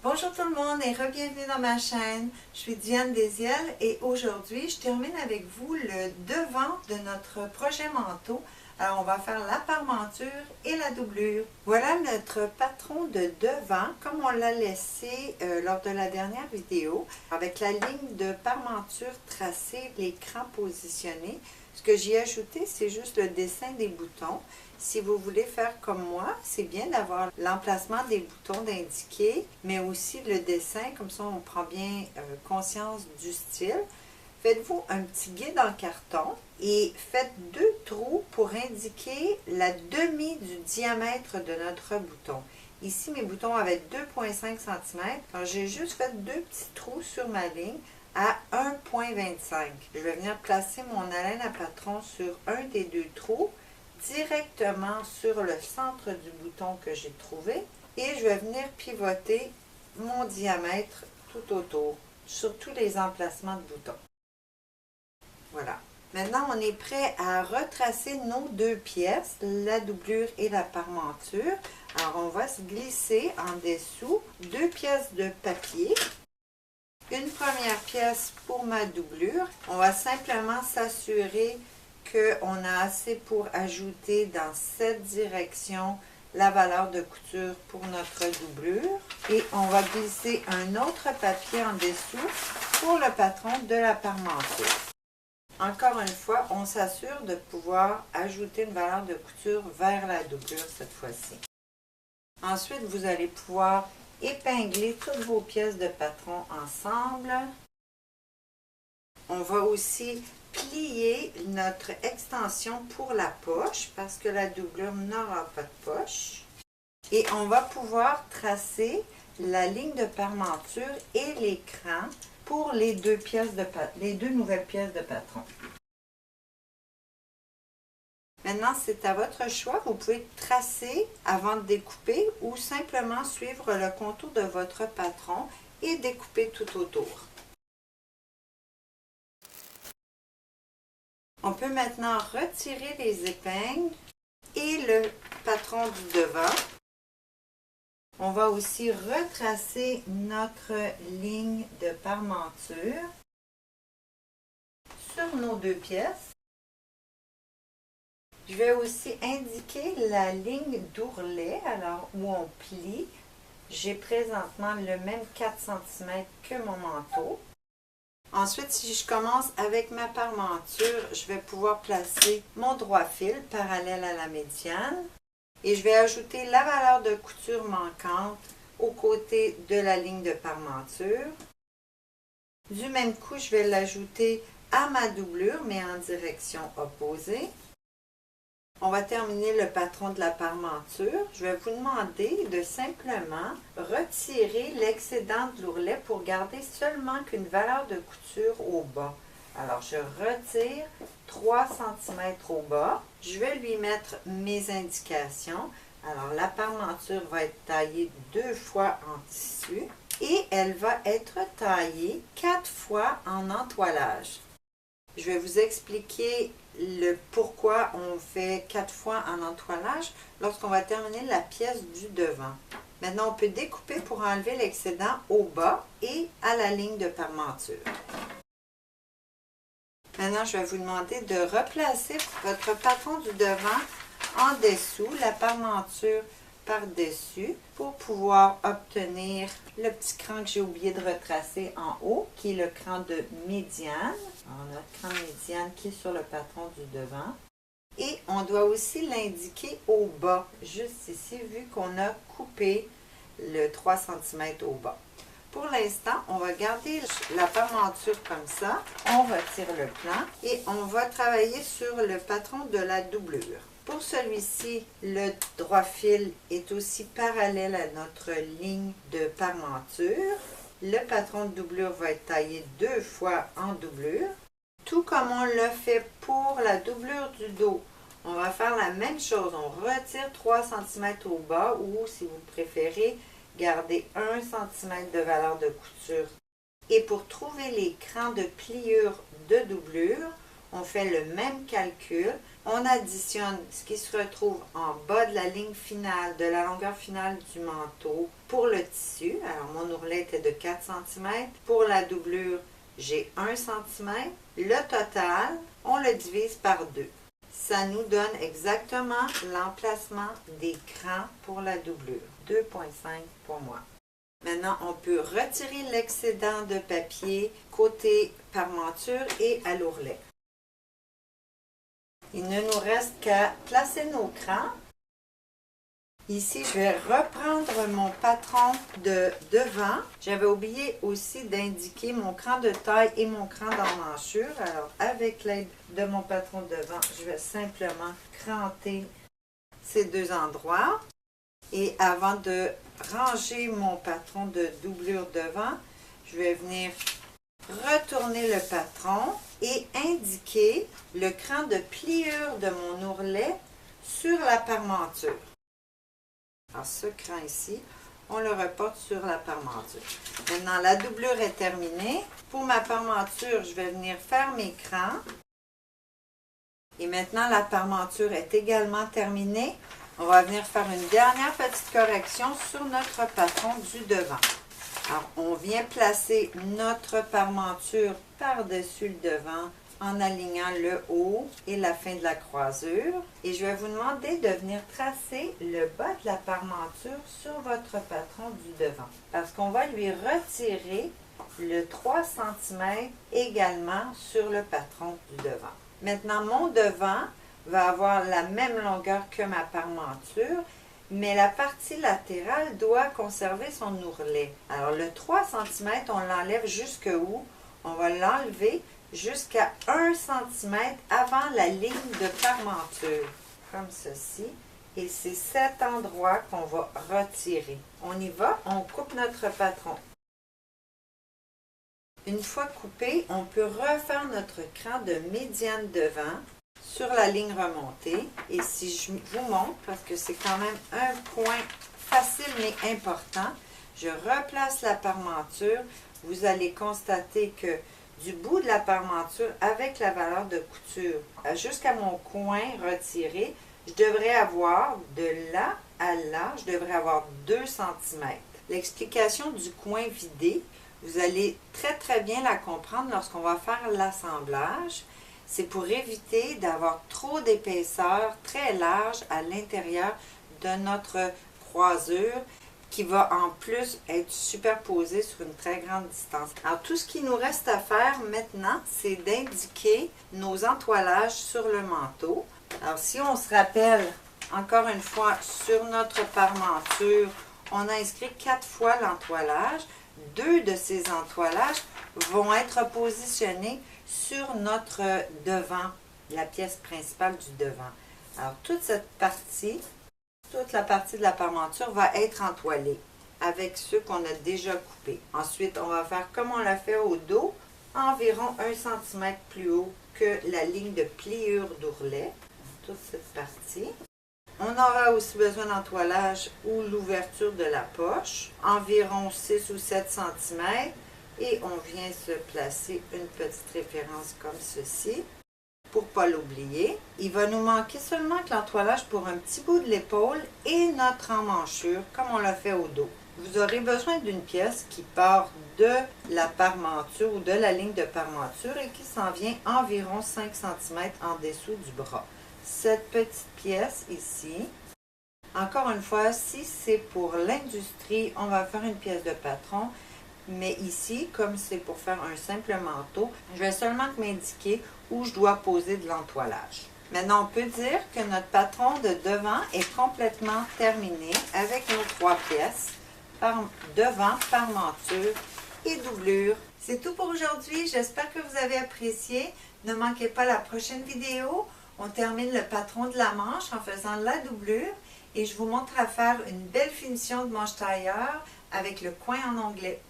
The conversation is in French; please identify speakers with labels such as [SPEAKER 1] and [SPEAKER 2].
[SPEAKER 1] Bonjour tout le monde et re-bienvenue dans ma chaîne. Je suis Diane Désiel et aujourd'hui je termine avec vous le devant de notre projet manteau. Alors on va faire la parmenture et la doublure. Voilà notre patron de devant comme on l'a laissé lors de la dernière vidéo avec la ligne de parmenture tracée, l'écran positionné. Ce que j'ai ajouté, c'est juste le dessin des boutons. Si vous voulez faire comme moi, c'est bien d'avoir l'emplacement des boutons d'indiquer, mais aussi le dessin, comme ça on prend bien conscience du style. Faites-vous un petit guide en carton et faites 2 trous pour indiquer la demi du diamètre de notre bouton. Ici, mes boutons avaient 2,5 cm. Alors, j'ai juste fait 2 petits trous sur ma ligne à 1,25. Je vais venir placer mon haleine à patron sur un des 2 trous, directement sur le centre du bouton que j'ai trouvé, et je vais venir pivoter mon diamètre tout autour, sur tous les emplacements de boutons. Voilà. Maintenant, on est prêt à retracer nos 2 pièces, la doublure et la parmenture. Alors, on va se glisser en dessous 2 pièces de papier. Une première pièce pour ma doublure. On va simplement s'assurer qu'on a assez pour ajouter dans cette direction la valeur de couture pour notre doublure. Et on va glisser un autre papier en dessous pour le patron de la parmenture. Encore une fois, on s'assure de pouvoir ajouter une valeur de couture vers la doublure cette fois-ci. Ensuite, vous allez pouvoir épingler toutes vos pièces de patron ensemble. On va aussi plier notre extension pour la poche parce que la doublure n'aura pas de poche. Et on va pouvoir tracer la ligne de parmenture et l'écran pour les 2 nouvelles pièces de patron. Maintenant, c'est à votre choix. Vous pouvez tracer avant de découper ou simplement suivre le contour de votre patron et découper tout autour. On peut maintenant retirer les épingles et le patron du devant. On va aussi retracer notre ligne de parmenture sur nos 2 pièces. Je vais aussi indiquer la ligne d'ourlet, alors où on plie. J'ai présentement le même 4 cm que mon manteau. Ensuite, si je commence avec ma parmenture, je vais pouvoir placer mon droit fil parallèle à la médiane. Et je vais ajouter la valeur de couture manquante aux côtés de la ligne de parmenture. Du même coup, je vais l'ajouter à ma doublure, mais en direction opposée. On va terminer le patron de la parmenture. Je vais vous demander de simplement retirer l'excédent de l'ourlet pour garder seulement qu'une valeur de couture au bas. Alors, je retire 3 cm au bas. Je vais lui mettre mes indications. Alors, la parmenture va être taillée 2 fois en tissu et elle va être taillée 4 fois en entoilage. Je vais vous expliquer le pourquoi on fait 4 fois en entoilage lorsqu'on va terminer la pièce du devant. Maintenant, on peut découper pour enlever l'excédent au bas et à la ligne de parmenture. Maintenant, je vais vous demander de replacer votre patron du devant en dessous, la parmenture par-dessus, pour pouvoir obtenir le petit cran que j'ai oublié de retracer en haut, qui est le cran de médiane. Alors, notre cran médiane qui est sur le patron du devant. Et on doit aussi l'indiquer au bas, juste ici, vu qu'on a coupé le 3 cm au bas. Pour l'instant, on va garder la parmenture comme ça. On retire le plan et on va travailler sur le patron de la doublure. Pour celui-ci, le droit fil est aussi parallèle à notre ligne de parmenture. Le patron de doublure va être taillé 2 fois en doublure. Tout comme on l'a fait pour la doublure du dos, on va faire la même chose. On retire 3 cm au bas ou, si vous préférez, garder 1 cm de valeur de couture. Et pour trouver les crans de pliure de doublure, on fait le même calcul. On additionne ce qui se retrouve en bas de la ligne finale, de la longueur finale du manteau pour le tissu. Alors, mon ourlet était de 4 cm. Pour la doublure, j'ai 1 cm. Le total, on le divise par 2. Ça nous donne exactement l'emplacement des crans pour la doublure. 2,5 pour moi. Maintenant, on peut retirer l'excédent de papier côté parmenture et à l'ourlet. Il ne nous reste qu'à placer nos crans. Ici, je vais reprendre mon patron de devant. J'avais oublié aussi d'indiquer mon cran de taille et mon cran d'emmanchure. Alors, avec l'aide de mon patron de devant, je vais simplement cranter ces deux endroits. Et avant de ranger mon patron de doublure devant, je vais venir retourner le patron et indiquer le cran de pliure de mon ourlet sur la parmenture. Alors ce cran ici, on le reporte sur la parmenture. Maintenant, la doublure est terminée. Pour ma parmenture, je vais venir faire mes crans. Et maintenant, la parmenture est également terminée. On va venir faire une dernière petite correction sur notre patron du devant. Alors, on vient placer notre parmenture par-dessus le devant en alignant le haut et la fin de la croisure. Et je vais vous demander de venir tracer le bas de la parmenture sur votre patron du devant. Parce qu'on va lui retirer le 3 cm également sur le patron du devant. Maintenant, mon devant va avoir la même longueur que ma parmenture, mais la partie latérale doit conserver son ourlet. Alors, le 3 cm, on l'enlève jusqu'où? On va l'enlever jusqu'à 1 cm avant la ligne de parmenture, comme ceci. Et c'est cet endroit qu'on va retirer. On y va, on coupe notre patron. Une fois coupé, on peut refaire notre cran de médiane devant sur la ligne remontée. Et si je vous montre, parce que c'est quand même un point facile mais important, je replace la parmenture. Vous allez constater que du bout de la parmenture avec la valeur de couture jusqu'à mon coin retiré, je devrais avoir de là à là, je devrais avoir 2 cm. L'explication du coin vidé, vous allez très bien la comprendre lorsqu'on va faire l'assemblage. C'est pour éviter d'avoir trop d'épaisseur très large à l'intérieur de notre croisure qui va en plus être superposée sur une très grande distance. Alors tout ce qui nous reste à faire maintenant, c'est d'indiquer nos entoilages sur le manteau. Alors si on se rappelle, encore une fois, sur notre parmenture, on a inscrit 4 fois l'entoilage. 2 de ces entoilages vont être positionnés sur notre devant, la pièce principale du devant. Alors, toute la partie de la parmenture va être entoilée avec ceux qu'on a déjà coupés. Ensuite, on va faire comme on l'a fait au dos, environ 1 cm plus haut que la ligne de pliure d'ourlet. Toute cette partie. On aura aussi besoin d'entoilage ou l'ouverture de la poche, environ 6 ou 7 cm. Et on vient se placer une petite référence comme ceci, pour ne pas l'oublier. Il va nous manquer seulement que l'entoilage pour un petit bout de l'épaule et notre emmanchure, comme on l'a fait au dos. Vous aurez besoin d'une pièce qui part de la parmenture ou de la ligne de parmenture et qui s'en vient environ 5 cm en dessous du bras. Cette petite pièce ici, encore une fois, si c'est pour l'industrie, on va faire une pièce de patron. Mais ici, comme c'est pour faire un simple manteau, je vais seulement m'indiquer où je dois poser de l'entoilage. Maintenant, on peut dire que notre patron de devant est complètement terminé avec nos 3 pièces, devant, parmenture et doublure. C'est tout pour aujourd'hui. J'espère que vous avez apprécié. Ne manquez pas la prochaine vidéo. On termine le patron de la manche en faisant la doublure et je vous montre à faire une belle finition de manche tailleur avec le coin en onglet.